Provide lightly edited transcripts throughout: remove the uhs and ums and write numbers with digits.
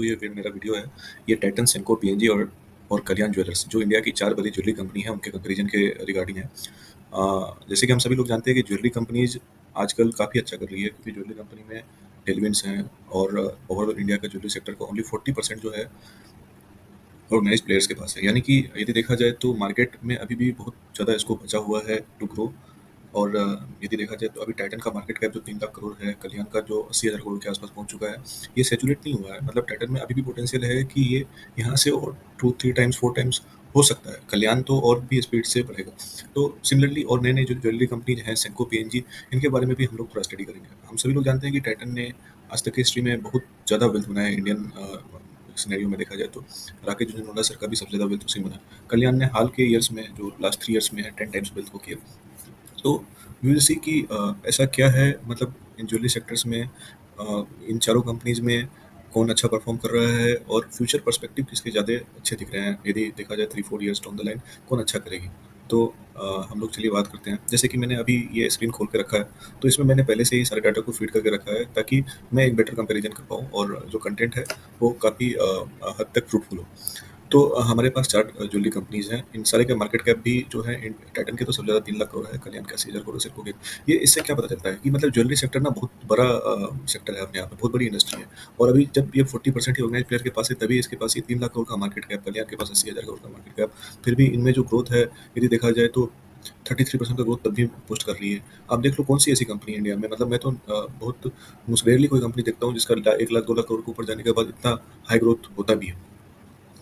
तो ये मेरा वीडियो है। ये टाइटन, सेंको, पीएनजी और कल्याण ज्वेलर्स जो इंडिया की 4 बड़ी ज्वेलरी कंपनी है उनके कंपैरिजन के रिगार्डिंग है। जैसे कि हम सभी लोग जानते हैं कि ज्वेलरी कंपनीज आजकल काफ़ी अच्छा कर रही है, क्योंकि ज्वेलरी कंपनी में टेलविंड्स हैं और ओवरऑल इंडिया का ज्वेलरी सेक्टर का ओनली 40% जो है ऑर्गेनाइज्ड प्लेयर्स के पास है। यानी कि यदि देखा जाए तो मार्केट में अभी भी बहुत ज़्यादा इसको बचा हुआ है टू ग्रो। और यदि देखा जाए तो अभी टाइटन का मार्केट कैप जो 3 लाख करोड़ है, कल्याण का जो 80,000 करोड़ के आसपास पहुंच चुका है, ये सैचुरेट नहीं हुआ है। मतलब टाइटन में अभी भी पोटेंशियल है कि ये यहाँ से और 2-3 टाइम्स 4 टाइम्स हो सकता है। कल्याण तो और भी स्पीड से बढ़ेगा। तो सिमिलरली और नए नए जो ज्वेलरी कंपनीज हैं, सेंको, पीएनजी, इनके बारे में भी हम लोग थोड़ा स्टडी करेंगे। हम सभी लोग जानते हैं कि टाइटन ने आज तक की हिस्ट्री में बहुत ज़्यादा वेल्थ बनाया है। इंडियन सिनेरियो में देखा जाए तो राकेश झुनझुनवाला सर का भी सबसे ज़्यादा वेल्थ उसी में बना है। कल्याण ने हाल के ईयर्स में, जो लास्ट 3 ईयर्स में है, 10 टाइम्स वेल्थ को किया। तो वी विल सी कि ऐसा क्या है, मतलब इन ज्वेलरी सेक्टर्स में इन चारों कंपनीज में कौन अच्छा परफॉर्म कर रहा है और फ्यूचर पर्सपेक्टिव किसके ज़्यादा अच्छे दिख रहे हैं। यदि देखा जाए 3-4 ईयर्स डाउन द लाइन कौन अच्छा करेगी। तो हम लोग चलिए बात करते हैं। जैसे कि मैंने अभी ये स्क्रीन खोल के रखा है, तो इसमें मैंने पहले से ही सारे डाटा को फीड करके रखा है ताकि मैं एक बेटर कंपैरिजन कर पाऊँ और जो कंटेंट है वो काफ़ी हद तक फ्रूटफुल हो। तो हमारे पास 4 ज्वेलरी कंपनीज़ हैं। इन सारे का मार्केट कैप भी जो है, इन टाइटन के तो सबसे ज़्यादा 3 लाख करोड़ है, कल्याण का 80,000 करोड़, सेल्को के। ये इससे क्या पता चलता है कि मतलब ज्वेलरी सेक्टर ना बहुत बड़ा सेक्टर है अपने आप में, बहुत बड़ी इंडस्ट्री है। और अभी जब ये 40% ही ऑर्गेनाइज़ प्लेयर के पास है, तभी इसके पास ये 3 लाख करोड़ का मार्केट कैप, कल्याण के पास 80,000 करोड़ का मार्केट कैप। फिर भी इनमें जो ग्रोथ है, यदि देखा जाए तो 33% का ग्रोथ तब भी पोस्ट कर रही है। आप देख लो कौन सी ऐसी कंपनी है इंडिया में, मतलब मैं तो बहुत मोस्ट रेयरली कोई कंपनी देखता हूँ जिसका 1 लाख 2 लाख करोड़ के ऊपर जाने के बाद इतना हाई ग्रोथ होता भी है।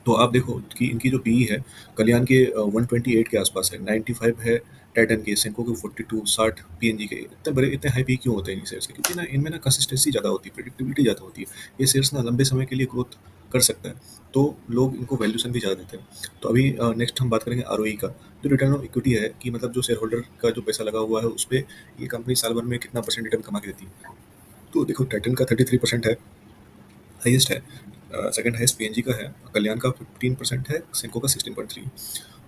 तो आप देखो कि इनकी जो पीई है, कल्याण के 128 के आसपास है, 95 है टाइटन के, सेंको के 42, 60 पीएनजी के। इतने बड़े, इतने हाई पी क्यों होते हैं इन शेयर्स के? क्योंकि ना इनमें ना कंसिस्टेंसी ज़्यादा होती है, प्रेडिक्टिबिलिटी ज़्यादा होती है। ये शेयर्स ना लंबे समय के लिए ग्रोथ कर सकता है, तो लोग इनको वैल्यूएशन भी ज़्यादा देते हैं। तो अभी नेक्स्ट हम बात करेंगे आरओई का। जो रिटर्न ऑन इक्विटी है, कि मतलब जो शेयर होल्डर का जो पैसा लगा हुआ है उस पे ये कंपनी साल भर में कितना परसेंट रिटर्न कमा के देती है। तो देखो टाइटन का 33% है, हाईएस्ट है। सेकंड हाईएस्ट पीएनजी का है, कल्याण का 15% है, सेंको का 16.3।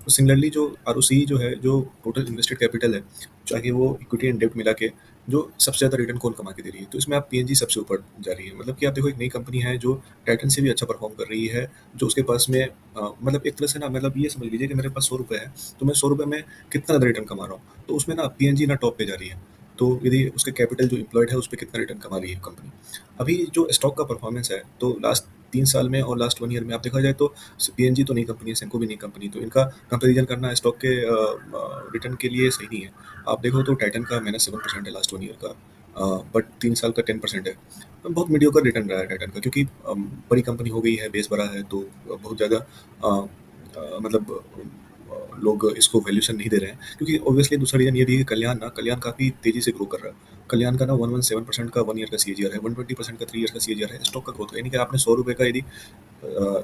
तो सिमिलरली जो आरओसीई जो है, जो टोटल इन्वेस्टेड कैपिटल है, चाहे वो इक्विटी एंड डेब्ट मिला के, जो सबसे ज़्यादा रिटर्न कौन कमा के दे रही है, तो इसमें आप पीएनजी सबसे ऊपर जा रही है। मतलब कि आप देखो एक नई कंपनी है जो टाइटन से भी अच्छा परफॉर्म कर रही है, जो उसके पास में मतलब एक तरह से ना, मतलब ये समझ लीजिए कि मेरे पास 100 रुपये है, तो मैं 100 रुपये में कितना ज़्यादा रिटर्न कमा रहा हूँ, तो उसमें ना पीएनजी ना टॉप पे जा रही है। तो यदि उसके कैपिटल जो इम्प्लॉयड है उस पर कितना रिटर्न कमा रही है कंपनी। अभी जो स्टॉक का परफॉर्मेंस है, तो लास्ट 3 साल में और लास्ट 1 ईयर में आप देखा जाए तो पीएनजी तो नई कंपनी है, सेंको भी नई कंपनी, तो इनका कंपैरिजन करना स्टॉक के रिटर्न के लिए सही नहीं है। आप देखो तो टाइटन का -7% है लास्ट 1 ईयर का, बट 3 साल का 10% है। तो बहुत मीडियोकर रिटर्न रहा है टाइटन का, क्योंकि बड़ी कंपनी हो गई है, बेस बड़ा है, तो बहुत ज़्यादा मतलब लोग इसको वैल्यूशन नहीं दे रहे हैं, क्योंकि ऑब्वियसली दूसरा रीजन ये भी है कि कल्याण काफ़ी तेज़ी से ग्रो कर रहा है। कल्याण का ना 117% का 1 ईयर का सीएजीआर है, 120% का 3 ईयर का सीएजीआर है स्टॉक का ग्रोथ का। यानी कि आपने 100 रुपये का यदि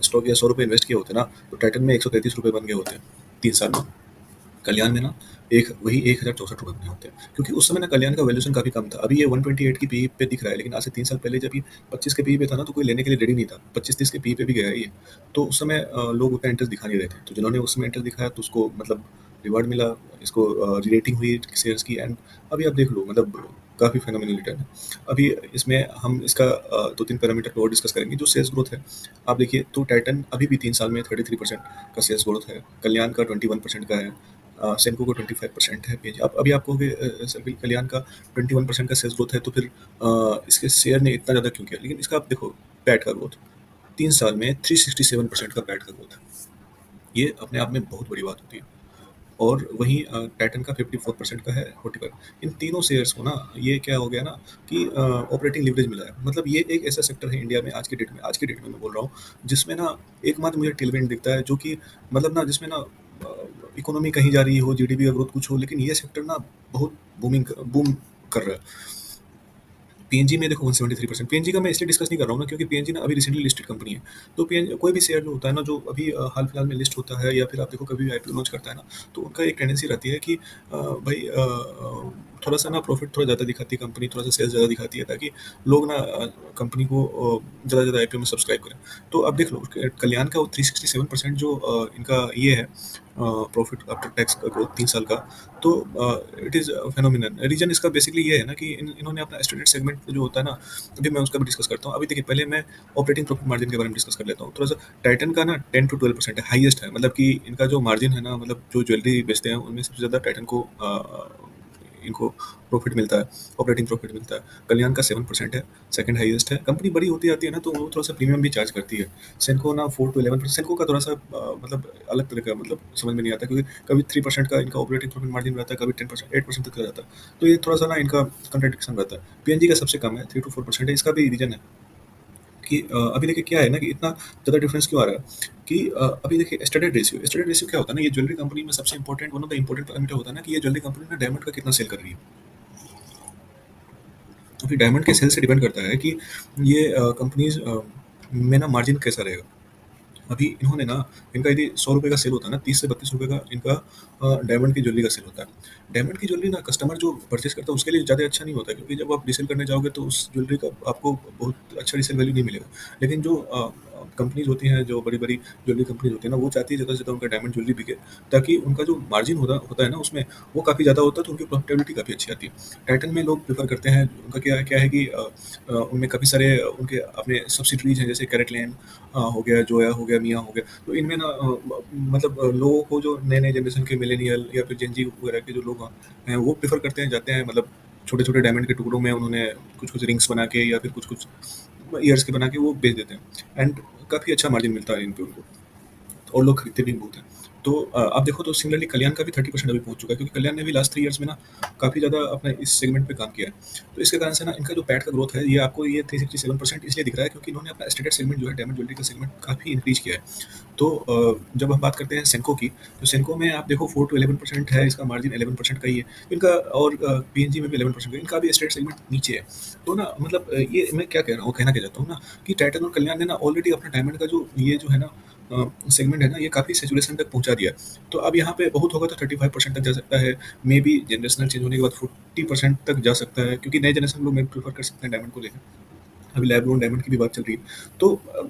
स्टॉक या 100 रुपये इन्वेस्ट किए होते ना, तो टाइटन में 133 रुपये बन गए होते 3 साल में। कल्याण में ना एक वही 1,064 रुपये बने होते हैं, क्योंकि उस समय ना कल्याण का वैल्यूशन काफ़ी कम था। अभी ये 128 की पी पे दिख रहा है, लेकिन आज से 3 साल पहले जब ये 25 के पी पे था ना, तो कोई लेने के लिए रेडी नहीं था। 25-30 के पी पे भी गया है ये। तो उस समय लोग उतना इंटरेस्ट दिखा नहीं रहे थे, तो जिन्होंने उस समय इंटरेस्ट दिखाया तो उसको मतलब रिवार्ड मिला, इसको रेटिंग हुई शेयर्स की, एंड अभी आप देख लो मतलब काफ़ी फेनोमेनल रिटर्न है। अभी इसमें हम इसका 2-3 पैरामीटर को और डिस्कस करेंगे। जो सेल्स ग्रोथ है, आप देखिए तो टाइटन अभी भी 3 साल में 33% का सेल्स ग्रोथ है, कल्याण का 21% का है, सेनको को 25% है पेज। अब अभी आप कहोगे सर बिल कल्याण का 21% का सेल्स ग्रोथ है, तो फिर इसके शेयर ने इतना ज़्यादा क्यों किया? लेकिन इसका आप देखो पैट का ग्रोथ, 3 साल में 367% का पैट का ग्रोथ है। ये अपने आप में बहुत बड़ी बात होती है। और वहीं टाइटन का 54% का है, 45। इन तीनों शेयर्स को ना, ये क्या हो गया ना कि ऑपरेटिंग लिवरेज मिला है। मतलब ये एक ऐसा सेक्टर है इंडिया में आज की डेट में मैं बोल रहा हूँ, जिसमें ना एकमात्र मुझे टेलविंड दिखता है, जो कि मतलब ना जिसमें ना इकोनॉमी कहीं जा रही हो, जीडीपी का ग्रोथ कुछ हो, लेकिन ये सेक्टर ना बहुत बूम कर रहा है। पीएनजी में देखो 173%। पीएनजी का मैं इसलिए डिस्कस नहीं कर रहा हूँ ना, क्योंकि पीएनजी ना अभी रिसेंटली लिस्टेड कंपनी है। तो पीएनजी कोई भी शेयर जो होता है ना, जो अभी हाल फिलहाल में लिस्ट होता है, या फिर आप देखो कभी भी आईपीओ लॉन्च करता है ना, तो उनका एक टेंडेंसी रहती है कि भाई थोड़ा-सा ना प्रॉफ़िट थोड़ा ज़्यादा दिखाती है कंपनी, थोड़ा-सा सेल्स ज़्यादा दिखाती है ताकि लोग ना कंपनी को ज़्यादा से ज़्यादा आईपीओ में सब्सक्राइब करें। तो अब देख लो कल्याण का वो 367% जो इनका ये है प्रॉफ़िट आफ्टर टैक्स का ग्रोथ 3 साल का, तो इट इज़ फेनोमेनल। रीज़न इसका बेसिकली ये है ना कि इन्होंने अपना स्टैंडर्ड सेगमेंट जो होता है ना, अभी मैं उसका भी डिस्कस करता हूँ। अभी देखिए पहले मैं ऑपरेटिंग प्रॉफिट मार्जिन के बारे में डिस्कस कर लेता हूँ। थोड़ा-सा टाइटन का ना 10 टू 12% है, हाईएस्ट है। मतलब कि इनका जो मार्जिन है ना, मतलब जो ज्वेलरी बेचते हैं उनमें सबसे ज़्यादा टाइटन को इनको प्रॉफिट मिलता है, ऑपरेटिंग प्रॉफिट मिलता है। कल्याण का 7% है, सेकंड हाईएस्ट है। कंपनी बड़ी होती जाती है ना, तो वो थोड़ा-सा प्रीमियम भी चार्ज करती है। सेनको ना 4 टू 11%, सेनको का थोड़ा-सा मतलब अलग तरह का मतलब समझ में नहीं आता, क्योंकि कभी 3% का इनका ऑपरेटिंग प्रॉफिट मार्जिन रहता है, कभी 10%, 8% तक का रहता है। तो ये थोड़ा-सा ना इनका कॉन्ट्रडिक्शन रहता है। पीएनजी का सबसे कम है, 3 टू 4% है। इसका भी रीज़न है कि अभी देखिए क्या है ना कि इतना ज़्यादा डिफरेंस क्यों आ रहा है कि अभी देखिए स्टैंडर्ड रेशियो क्या होता है ना, ये ज्वेलरी कंपनी में सबसे important, one of the important parameter होता है ना कि ये ज्वेलरी कंपनी ना डायमंड का कितना सेल कर रही है। अभी डायमंड के सेल से डिपेंड करता है कि ये कंपनीज में ना मार्जिन कैसा रहेगा। अभी इन्होंने ना, इनका यदि 100 रुपये का सेल होता है ना, 30 से 32 रुपये का इनका डायमंड की ज्वेलरी का सेल होता है। डायमंड की ज्वेलरी ना कस्टमर जो परचेज करता है उसके लिए ज़्यादा अच्छा नहीं होता है, क्योंकि जब आप रीसेल करने जाओगे तो उस ज्वेलरी का आपको बहुत अच्छा रीसेल वैल्यू नहीं मिलेगा। लेकिन जो कंपनीज होती हैं, जो बड़ी बड़ी ज्वेलरी कंपनीज होती है ना, वो चाहती है ज़्यादा से ज़्यादा उनका डायमंड ज्वेलरी बिके, ताकि उनका जो मार्जिन होता होता है ना उसमें, वो काफ़ी ज़्यादा होता है, तो उनकी प्रॉफिटेबिलिटी काफ़ी अच्छी आती है। टाइटन में लोग प्रेफर करते हैं, उनका क्या क्या है कि उनमें काफ़ी सारे उनके अपने सब्सिडरीज हैं, जैसे कैरेटलैंड हो गया, जोया हो गया, मिया हो गया। तो इनमें ना मतलब लोगों को, जो नए-नए जनरेशन के मिलेनियल या फिर जेन ज़ी वगैरह के जो लोग हैं, वो प्रेफ़र करते हैं, जाते हैं, मतलब छोटे-छोटे डायमंड के टुकड़ों में उन्होंने कुछ-कुछ रिंग्स बना के या फिर कुछ-कुछ ईयर्स के बना के वो बेच देते हैं, एंड काफ़ी अच्छा मार्जिन मिलता है इन पे उनको। और लोग खरीदते भी बहुत हैं। तो आप देखो तो सिमिलरली कल्याण का भी 30% अभी पहुँच चुका है, क्योंकि कल्याण ने भी लास्ट 3 ईयर्स में ना काफ़ी ज़्यादा अपने इस सेगमेंट पे काम किया है। तो इसके कारण से ना इनका जो पैट का ग्रोथ है, ये आपको ये 367% इसलिए दिख रहा है, क्योंकि इन्होंने अपना स्टैंडर्ड सेगमेंट जो है, डायमंड ज्वेलरी का सेगमेंट काफ़ी इंक्रीज़ किया है। तो जब हम बात करते हैं सेंको की, तो सेंको में आप देखो 4 टू 11% है, इसका मार्जिन 11% का ही है। इनका और पीएनजी में भी 11% का, इनका भी स्टैंडर्ड सेगमेंट नीचे है। तो ना मतलब ये मैं क्या कह रहा हूँ, कहना क्या चाहता हूँ ना, कि टाइटन और कल्याण ने ना ऑलरेडी अपना डायमंड का जो ये जो है ना सेगमेंट है ना, ये काफ़ी सैचुरेशन तक पहुँचा दिया है। तो अब यहाँ पे बहुत होगा तो 35% तक जा सकता है, मे बी जनरेशनल चेंज होने के बाद 40% तक जा सकता है, क्योंकि नए जनरेशन लोग में प्रेफर कर सकते हैं डायमंड को लेकर। अभी लैब ग्रोन डायमंड की भी बात चल रही है। तो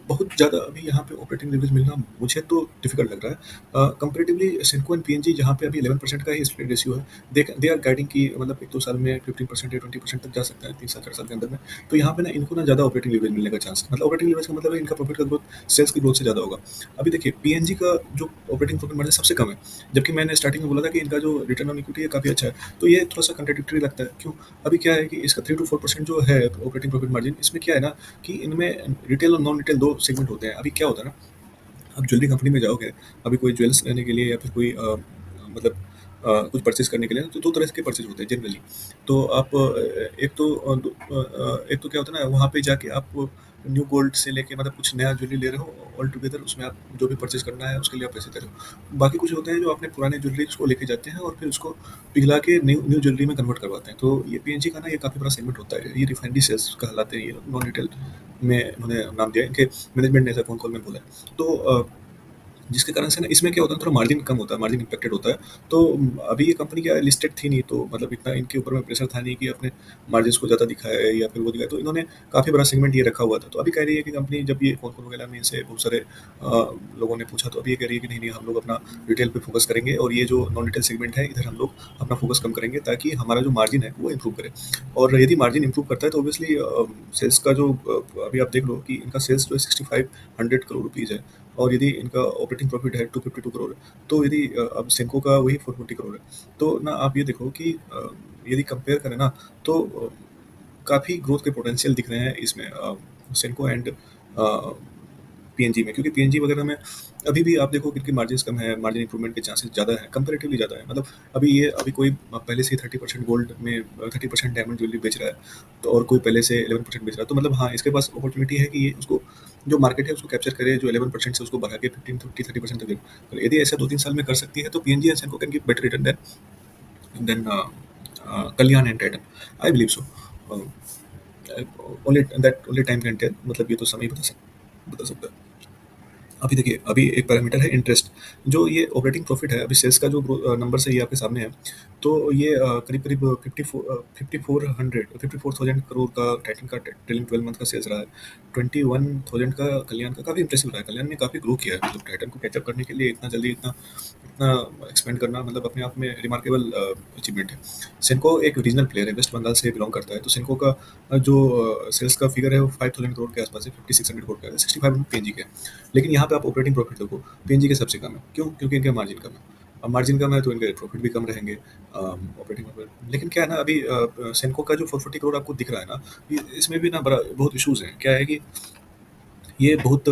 बहुत ज़्यादा अभी यहाँ पे ऑपरेटिंग लेवरेज मिलना मुझे तो डिफिकल्ट लग रहा है। कंपैरेटिवली सिस्को एंड पीएनजी, जहाँ पे अभी 11% का ही स्प्लिट रेशियो है, दे आर गाइडिंग की मतलब 1-2 साल में 15% या 20% तक जा सकता है, 3 साल 4 साल के अंदर में। तो यहाँ पे ना इनको ना ज़्यादा ऑपरेटिंग लेवरेज मिलने का चांस है। मतलब ऑपरेटिंग लेवरेज का मतलब है इनका प्रॉफिट का ग्रोथ सेल्स की ग्रोथ से ज़्यादा होगा। अभी देखिए पीएनजी का जो ऑपरेटिंग प्रॉफिट मार्जिन सबसे कम है, जबकि मैंने स्टार्टिंग में बोला था कि इनका जो रिटर्न ऑन इक्विटी है काफ़ी अच्छा है। तो ये थोड़ा-सा कॉन्ट्राडिक्टरी लगता है। क्यों? अभी क्या है कि इसका 3 टू 4% जो है ऑपरेटिंग प्रॉफिट मार्जिन, इसमें क्या है ना कि इनमें रिटेल और नॉन रिटेल 2 सेगमेंट होते हैं। अभी क्या होता है ना, आप ज्वेलरी कंपनी में जाओगे, अभी कोई ज्वेल्स लेने के लिए या फिर कोई मतलब कुछ परचेज़ करने के लिए, तो 2 तरह के परचेज़ होते हैं जनरली। तो आप एक तो क्या होता है ना, वहाँ पे जाके आप न्यू गोल्ड से लेके मतलब कुछ नया ज्वेलरी ले रहे हो ऑल टुगेदर, उसमें आप जो भी परचेज़ करना है उसके लिए आप पैसे दे रहे हो। बाकी कुछ होते हैं जो अपने पुराने ज्वेलरीज़ को लेके जाते हैं और फिर उसको पिघला के न्यू न्यू ज्वेलरी में कन्वर्ट करवाते हैं। तो ये पीएनजी का ना ये काफ़ी बड़ा सेगमेंट होता है। ये रिफाइनरी सेल्स कहलाते हैं, ये नॉन रिटेल में इन्होंने नाम दिया है। इनके मैनेजमेंट ने ऐसा फ़ोन कॉल में बोला है। तो जिसके कारण से ना इसमें क्या होता है, थोड़ा मार्जिन कम होता है, मार्जिन इम्पैक्टेड होता है। तो अभी ये कंपनी क्या है, लिस्टेड थी नहीं, तो मतलब इतना इनके ऊपर में प्रेशर था नहीं कि अपने मार्जिन्स को ज़्यादा दिखाए या फिर वो दिखाए। तो इन्होंने काफ़ी बड़ा सेगमेंट ये रखा हुआ था। तो अभी कह रही है कि कंपनी, जब ये फ़ोन कॉल वगैरह में इनसे बहुत सारे लोगों ने पूछा, तो अभी ये कह रही है कि नहीं नहीं, हम लोग अपना रिटेल पे फोकस करेंगे, और ये जो नॉन रिटेल सेगमेंट है, इधर हम लोग अपना फोकस कम करेंगे, ताकि हमारा जो मार्जिन है वो इम्प्रूव करे। और यदि मार्जिन इम्प्रूव करता है तो ऑब्वियसली सेल्स का जो अभी आप देख लो कि इनका सेल्स जो है 6500 करोड़ रुपीज़ है, और यदि इनका ऑपरेटिंग प्रॉफिट है 252 करोड़ है, तो यदि अब सेंको का वही 440 करोड़ है, तो ना आप ये देखो कि यदि कंपेयर करें ना, तो काफ़ी ग्रोथ के पोटेंशियल दिख रहे हैं इसमें, सेंको एंड पीएनजी में, क्योंकि पीएनजी वगैरह में अभी भी आप देखो कि इनकी मार्जिन्स कम है, मार्जिन इंप्रूवमेंट के चांसेस ज़्यादा है, कंपैरेटिवली ज़्यादा है। मतलब अभी कोई पहले से ही 30% गोल्ड में 30% डायमंड ज्वेलरी बेच रहा है, तो और कोई पहले से 11% बेच रहा है, तो मतलब हाँ, इसके पास अपॉर्चुनिटी है कि ये उसको, जो मार्केट है उसको कैप्चर करे, जो 11% से उसको बढ़ा के 15 20 30% तक दे। तो यदि ऐसा 2-3 साल में कर सकती है, तो PNG and Senco can give better return than Kalyan and Titan, I believe so. Only time can tell, मतलब ये तो समय ही बता सकता है। अभी देखिए, अभी एक पैरामीटर है इंटरेस्ट, जो ये ऑपरेटिंग प्रॉफिट है, अभी सेल्स का जो नंबर है ये आपके सामने है। तो ये करीब-करीब 5400 54,000 करोड़ का टाइटन का ट्रेलिंग 12 मंथ का सेल्स रहा है। 21,000 का कल्याण का, काफ़ी इंप्रेसिव रहा है। कल्याण ने काफ़ी ग्रो किया है, मतलब टाइटन को कैच अप करने के लिए इतना जल्दी इतना इतना एक्सपेंड करना मतलब अपने आप में रिमार्केबल अचीवमेंट है। सेनको एक रीजनल प्लेयर है, वेस्ट बंगाल से बिलॉन्ग करता है, तो सेनको का जो सेल्स का फिगर है वो 5,000 करोड़ के आसपास है, 5600 करोड़ का है, 65 पीएनजी का है। लेकिन यहाँ पे आप ऑपरेटिंग प्रॉफिट देखो, पीएनजी के सबसे कम है। क्यों? क्योंकि इनका मार्जिन कम है। अब मार्जिन कम है तो इनके प्रॉफिट भी कम रहेंगे, ऑपरेटिंग प्रॉफिट। लेकिन क्या है ना, अभी सेनको का जो 440 करोड़ आपको दिख रहा है ना, इसमें भी ना बड़ा बहुत इशूज हैं। क्या है कि ये बहुत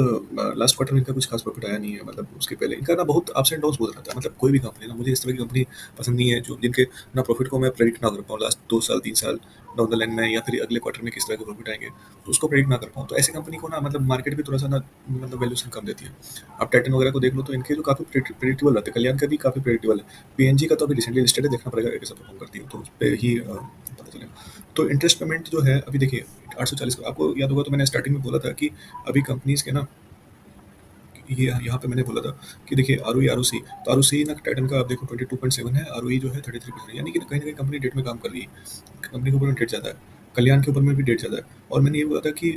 लास्ट क्वार्टर में इनका कुछ खास प्रॉफिट आया नहीं है, मतलब उसके पहले इनका ना बहुत अप्स एंड डाउन्स बहुत रहता है। मतलब कोई भी कंपनी ना, मुझे इस तरह की कंपनी पसंद नहीं है जो जिनके ना प्रॉफिट को मैं प्रेडिक्ट ना कर पाऊँ लास्ट 2 साल 3 साल डाउन द लाइन में, या फिर अगले क्वार्टर में किस तरह के प्रॉफिट आएंगे, तो उसको प्रेडिक्ट ना कर पाऊँ। तो ऐसी कंपनी को ना मतलब मार्केट भी थोड़ा सा ना मतलब वैल्यूशन कम देती है। आप टाइटन वगैरह को देख लो, तो इनके जो काफ़ी प्रेडिक्टेबल रहते हैं, कल्याण का भी काफ़ी प्रेडिक्टेबल है। पीएनजी का तो अभी रिसेंटली लिस्टेड है, देखना पड़ेगा कैसा परफॉर्म करती है, तो उस पर ही पता चलेगा। तो इंटरेस्ट पेमेंट जो है अभी देखिए 840, आपको याद होगा तो मैंने स्टार्टिंग में बोला था कि अभी कंपनीज के ना, ये यहाँ पे मैंने बोला था कि देखिए आरओई आरओसी, तो आरओसी ना टाइटन का आप देखो 22.7 है, आरओई जो है 33% है, यानी कि कहीं ना कहीं कंपनी डेट में काम कर रही है, कंपनी के ऊपर में डेट ज़्यादा है, कल्याण के ऊपर में भी डेट ज़्यादा है। और मैंने ये बोला था कि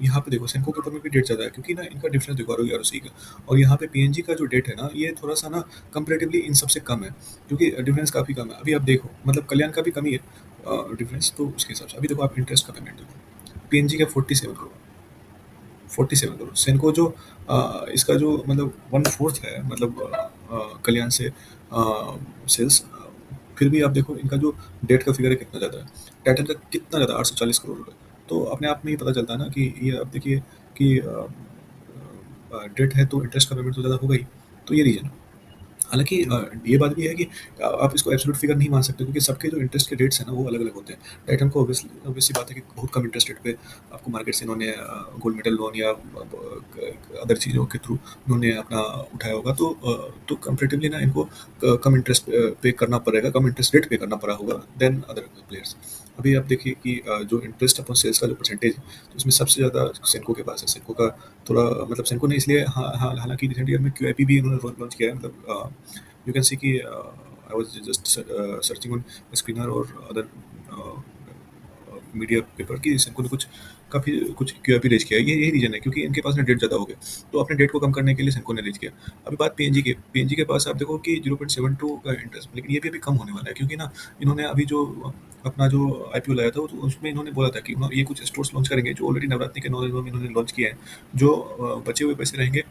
यहाँ पे देखो सेंको के ऊपर में भी डेट ज़्यादा है, क्योंकि ना इनका डिफरेंस देखो आरओई आरओसी का, और यहाँ पे पीएनजी का जो डेट है ना, ये थोड़ा सा ना कंपेरेटिवली इन सबसे कम है, क्योंकि डिफरेंस काफ़ी कम है। अभी आप देखो मतलब कल्याण का भी कम ही है डिफरेंस, तो उसके हिसाब से अभी देखो आप इंटरेस्ट का पेमेंट देखो, पीएनजी का 47 करोड़, 47 करोड़। सेनको जो इसका जो मतलब 1/4 है, मतलब कल्याण से सेल्स, फिर भी आप देखो इनका जो डेट का फिगर है कितना ज़्यादा है, टाइटन का कितना ज़्यादा 840 करोड़ रुपए। तो अपने आप में ही पता चलता है ना कि ये आप देखिए कि डेट है तो इंटरेस्ट का पेमेंट तो ज़्यादा होगा ही, तो ये रीज़न है। हालाँकि ये बात भी है कि आप इसको एब्सोल्यूट फिगर नहीं मान सकते, क्योंकि सबके जो इंटरेस्ट के रेट्स हैं ना वो अलग-अलग होते हैं। टाइटन को ऑब्वियसली ऑब्वियस सी बात है कि बहुत कम इंटरेस्ट रेट पे आपको मार्केट से इन्होंने गोल्ड मेडल लोन या अदर चीज़ों के थ्रू उन्होंने अपना उठाया होगा, तो कंपैरेटिवली ना इनको कम इंटरेस्ट पे करना पड़ेगा, कम इंटरेस्ट रेट पे करना पड़ा होगा देन अदर प्लेयर्स। अभी आप देखिए कि जो इंटरेस्ट अपॉन सेल्स का जो परसेंटेज है, तो उसमें सबसे ज़्यादा सेनको के पास है। सेनको का थोड़ा मतलब सेनको ने इसलिए हालाँकि रिसेंट ईयर में क्यूआईपी भी इन्होंने लॉन्च किया है, मतलब you can see कि I was just searching on screener और अदर मीडिया पेपर की सेंको ने कुछ काफ़ी कुछ क्यूआईपी रेज किया है। ये यही रीज़न है, क्योंकि इनके पास ना डेट ज़्यादा हो गया, तो अपने डेट को कम करने के लिए सेंको ने रेज किया। अभी बात पीएनजी की, पीएनजी के पास आप देखो कि 0.72 का इंटरेस्ट, लेकिन ये भी अभी कम होने वाला है, क्योंकि ना इन्होंने अभी जो अपना जो आईपीओ लाया था, तो उसमें इन्होंने बोला था कि ये कुछ स्टोर्स लॉन्च करेंगे जो ऑलरेडी नवरात्रि के 9 दिनों में इन्होंने लॉन्च किए हैं। जो बचे हुए पैसे रहेंगे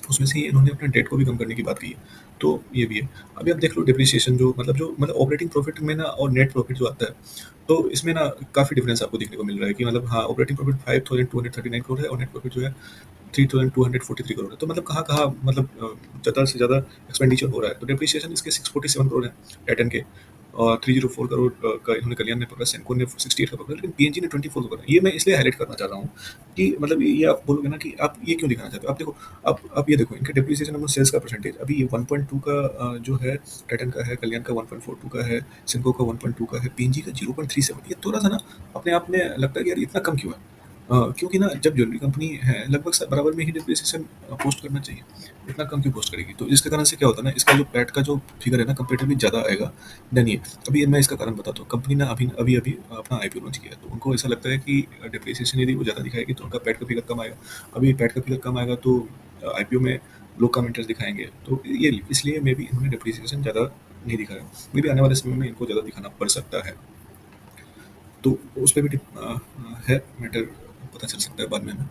उसमें से इन्होंने अपने डेट को भी कम करने की बात की है, तो ये भी है। अभी आप देख लो डेप्रिसिएशन जो मतलब ऑपरेटिंग प्रॉफिट में ना और नेट प्रॉफिट जो आता है, तो इसमें ना काफ़ी डिफरेंस आपको देखने को मिल रहा है कि मतलब हाँ, ऑपरेटिंग प्रॉफिट 5239 करोड़ है और नेट प्रॉफिट जो है 3243 करोड़ है। तो मतलब कहाँ-कहाँ मतलब ज़्यादा से ज़्यादा एक्सपेंडिचर हो रहा है। तो डेप्रिसिएशन इसके 647 करोड़ है टाइटन के, और 304 करोड़ का इन्होंने कल्याण ने पकड़ा, सेंको ने 68 का पकड़ा, लेकिन पीएनजी ने 24 का पकड़ा। ये मैं इसलिए हाईलाइट करना चाह रहा हूँ कि मतलब ये आप बोलोगे ना कि आप ये क्यों दिखाना चाहते हो? आप देखो, आप ये देखो इनके डेप्रिसिएशन और सेल्स का परसेंटेज, अभी ये 1.2 का जो है टाइटन का है, कल्याण का 1.42 का है, सिम्को का 1.2 का है, पीएनजी का 0.37। ये थोड़ा सा ना अपने आप में लगता है कि यार इतना कम क्यों है? क्योंकि ना जब ज्वेलरी कंपनी है लगभग बराबर में ही डेप्रिसिएशन पोस्ट करना चाहिए, इतना कम क्यों पोस्ट करेगी? तो जिसके कारण से क्या होता है ना, इसका जो पैट का जो फिगर है ना कंपेरेटिवली ज़्यादा आएगा देन ये। अभी मैं इसका कारण बताता हूँ, कंपनी ने अभी अभी अभी अपना आईपीओ लॉन्च किया है, तो उनको ऐसा लगता है कि डिप्रिसिएशन यदि वो ज़्यादा दिखाएगी तो उनका पैट का फिगर कम आएगा। अभी पैट का फिगर कम आएगा तो आईपीओ में लोग कम इंटरेस्ट दिखाएंगे, तो ये इसलिए मे बी इन्होंने डिप्रिसिएशन ज़्यादा नहीं दिखाया। मे बी आने वाले समय में इनको ज़्यादा दिखाना पड़ सकता है, तो उस पे भी है मैटर, पता चल सकता है बाद में हमें।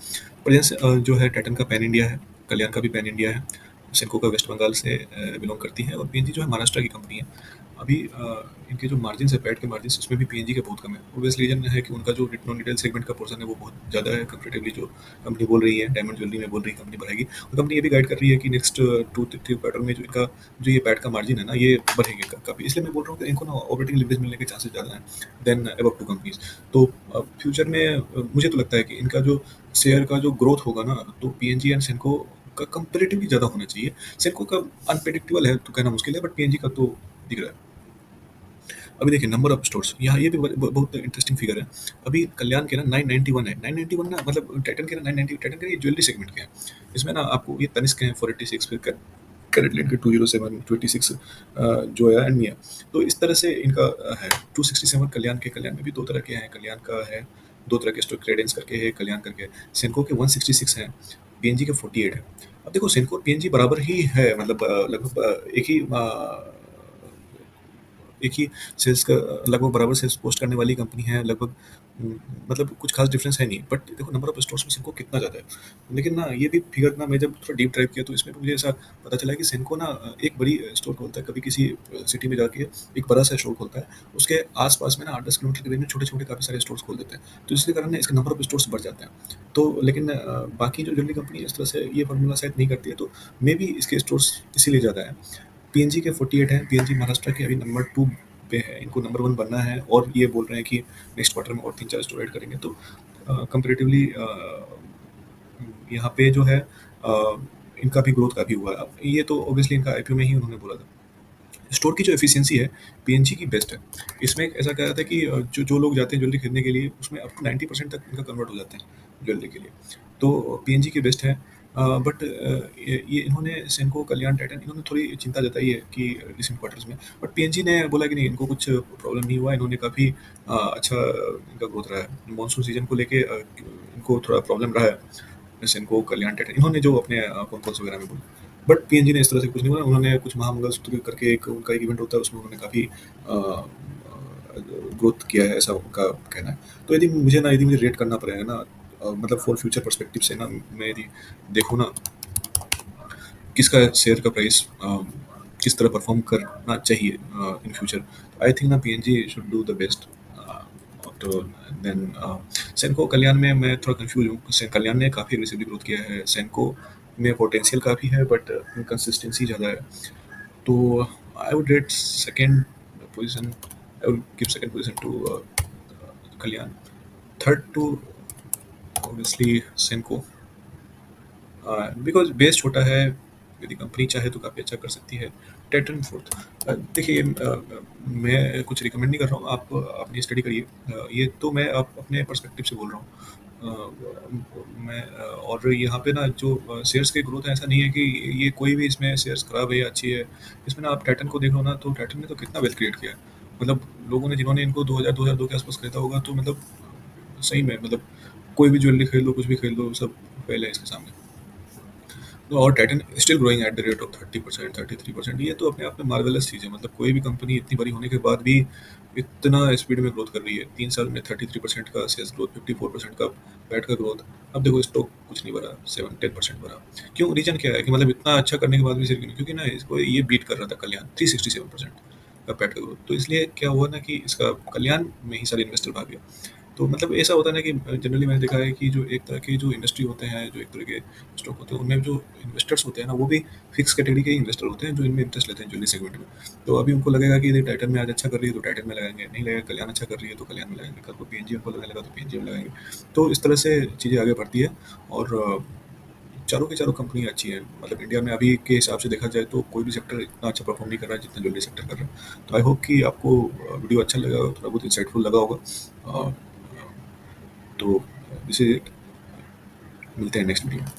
प्रेजेंस जो है टाइटन का पैन इंडिया है, कल्याण का भी पैन इंडिया है, सिडको का वेस्ट बंगाल से बिलोंग करती है, और पीएनजी जो है महाराष्ट्र की कंपनी है। अभी इनके जो मार्जिन है, पैट के मार्जिन उसमें भी पीएनजी के बहुत कम है। ऑब्वियस रीजन है कि उनका जो नॉन रिटेल सेगमेंट का पोर्सन है वो बहुत ज़्यादा है कंपेरेटिवली, जो कंपनी बोल रही है डायमंड ज्वेलरी में बोल रही है कंपनी बढ़ाएगी, और कंपनी ये भी गाइड कर रही है कि नेक्स्ट 2-3 क्वार्टर में जो इनका जो ये पैट का मार्जिन है ना ये बढ़ेगा काफ़ी। इसलिए मैं बोल रहा हूँ कि इनको ना ऑपरेटिंग लिवरेज मिलने के चांसेस ज़्यादा हैं देन अबव टू कंपनीज। तो फ्यूचर में मुझे तो लगता है कि इनका जो शेयर का जो ग्रोथ होगा ना, तो पीएनजी एंड सेनको का कंपेरेटिवली ज़्यादा होना चाहिए। सेनको का अनप्रेडिक्टेबल है तो कहना मुश्किल है, बट पीएनजी का तो दिख रहा है। अभी देखिए नंबर ऑफ स्टोर्स, यहाँ ये भी बहुत इंटरेस्टिंग फिगर है। अभी कल्याण के ना 991 है, 991 ना, मतलब टाइटन के ना 990, टाइटन के ये ज्वेलरी सेगमेंट के हैं। इसमें ना आपको ये तनिष्क है 486, फिर कैरेट लेट के 207, 26 जो है एंड मिया। तो इस तरह से इनका है 267। कल्याण के, कल्याण में भी दो तरह के हैं, कल्याण का है दो तरह के स्टोर, क्रेडेंस करके है, कल्याण करके है। सेनको के 166 है, पीएनजी के 48 है। अब देखो सेनको और पीएनजी बराबर ही है, मतलब लगभग एक ही सेल्स का लगभग बराबर सेल्स पोस्ट करने वाली कंपनी है लगभग। मतलब कुछ खास डिफरेंस है नहीं, बट देखो नंबर ऑफ स्टोर्स में सेनको कितना ज़्यादा है। लेकिन ना ये भी फिगर ना, मैं जब थोड़ा डीप ड्राइव किया तो इसमें मुझे ऐसा पता चला कि सेनको ना एक बड़ी स्टोर खोलता है, कभी किसी सिटी में जाके एक बड़ा सा स्टोर खोलता है, उसके आसपास में ना 8-10 किलोमीटर के रेंज में छोटे छोटे काफ़ी सारे स्टोर्स खोल देते हैं, तो इसके कारण ना इसका नंबर ऑफ स्टोर्स बढ़ जाते हैं। तो लेकिन बाकी जो ज्वेलरी कंपनी इस तरह से ये फॉर्मूला शायद नहीं करती है, तो मे बी इसके स्टोर्स इसीलिए ज़्यादा है। पीएनजी के 48 है, पीएनजी महाराष्ट्र के अभी नंबर 2 पे है, इनको नंबर 1 बनना है और ये बोल रहे हैं कि नेक्स्ट क्वार्टर में और 3-4 स्टोर ऐड करेंगे। तो कंपैरेटिवली यहाँ पे जो है इनका भी ग्रोथ काफ़ी हुआ है। अब ये तो ऑब्वियसली इनका आईपीओ में ही उन्होंने बोला था। स्टोर की जो एफिशिएंसी है पीएनजी की बेस्ट है। इसमें एक ऐसा कहा जाता है कि जो लोग जाते हैं ज्वेलरी खरीदने के लिए, उसमें अप टू 90% तक इनका कन्वर्ट हो जाते हैं ज्वेलरी के लिए। तो पीएनजी की बेस्ट है। बट ये इन्होंने सेनको, कल्याण, टाइटन, इन्होंने थोड़ी चिंता जताई है कि रिसेंट क्वार्टर्स में, बट पीएनजी ने बोला कि नहीं, इनको कुछ प्रॉब्लम नहीं हुआ, इन्होंने काफ़ी अच्छा इनका ग्रोथ रहा है। मानसून सीजन को लेके इनको थोड़ा प्रॉब्लम रहा है सेनको, कल्याण, टाइटन, इन्होंने जो अपने कौन कौन से वगैरह में बोला। बट पीएनजी ने इस तरह से कुछ नहीं बोला। उन्होंने कुछ महामंगलसूत्र करके एक उनका एक इवेंट होता है, उसमें उन्होंने काफ़ी ग्रोथ किया है, ऐसा उनका कहना है। तो यदि मुझे रेट करना पड़ेगा ना, मतलब फॉर फ्यूचर पर्सपेक्टिव से ना, मैं यदि देखूँ ना किसका शेयर का प्राइस किस तरह परफॉर्म करना चाहिए इन फ्यूचर, आई थिंक ना PNG should do the best. तो देन सेनको, कल्याण में मैं थोड़ा कंफ्यूज हूँ। कल्याण ने काफ़ी एग्रेसिवली ग्रोथ किया है, सेनको में पोटेंशियल काफ़ी है बट कंसिस्टेंसी ज़्यादा है। तो I would rate second position, I would give second position to Kalyan, third to obviously Senco, because base छोटा है, यदि कंपनी चाहे तो काफ़ी अच्छा कर सकती है। Titan fourth. देखिए मैं कुछ रिकमेंड नहीं कर रहा हूँ, आप अपनी स्टडी करिए। ये तो मैं आप अपने पर्सपेक्टिव से बोल रहा हूँ। मैं और यहाँ पे ना जो शेयर्स की ग्रोथ है, ऐसा नहीं है कि ये कोई भी इसमें शेयर्स खराब है या अच्छी है। इसमें ना आप टाइटन को देख लो ना, तो टाइटन ने तो कितना वेल्थ क्रिएट किया है। मतलब लोगों ने, जिन्होंने इनको 2002 के आसपास खरीदा होगा, तो मतलब सही में, मतलब कोई भी ज्वेलरी खरीद लो, कुछ भी खरीद लो, सब फेल है इसके सामने। तो और Titan still growing at the rate of 30%, 33%। ये तो अपने आप में मार्वेलस चीज़ है। मतलब कोई भी कंपनी इतनी बड़ी होने के बाद भी इतना स्पीड में ग्रोथ कर रही है। 3 साल में 33% का सेल्स ग्रोथ, 54% का पैट का ग्रोथ। अब देखो स्टॉक कुछ नहीं बढ़ा, 7-10% बढ़ा। क्यों? रीजन क्या है कि मतलब इतना अच्छा करने के बाद भी सिर्फ क्यों? क्योंकि ना इसको ये बीट कर रहा था कल्याण, 367% का पैट का ग्रोथ। तो इसलिए क्या हुआ ना कि इसका कल्याण में ही सारे इन्वेस्टर भाग गए। तो मतलब ऐसा होता है ना कि जनरली मैंने देखा है कि जो एक तरह के जो इंडस्ट्री होते हैं, जो एक तरह के स्टॉक होते हैं, उनमें जो इन्वेस्टर्स होते हैं ना, वो भी फिक्स कैटेगरी के इन्वेस्टर होते हैं जो इनमें इंटरेस्ट लेते हैं ज्वेलरी सेगमेंट में। तो अभी उनको लगेगा कि यदि टाइटन में आज अच्छा कर रही है तो टाइटन में लगाएंगे, नहीं लगेगा कल्याण अच्छा कर रही है तो कल्याण में लगाएंगे, कल को पीएनजी उनको लगने लगा तो पीएनजी में लगाएंगे। तो इस तरह से चीज़ें आगे बढ़ती है। और चारों की चारों कंपनी अच्छी है। मतलब इंडिया में अभी के हिसाब से देखा जाए तो कोई भी सेक्टर इतना अच्छा परफॉर्म नहीं कर रहा है जितना ज्वेलरी सेक्टर कर रहा है। तो आई होप कि आपको वीडियो अच्छा लगा, थोड़ा बहुत इंसाइटफुल लगा होगा। अ, तो इसे मिलते हैं नेक्स्ट वीडियो में।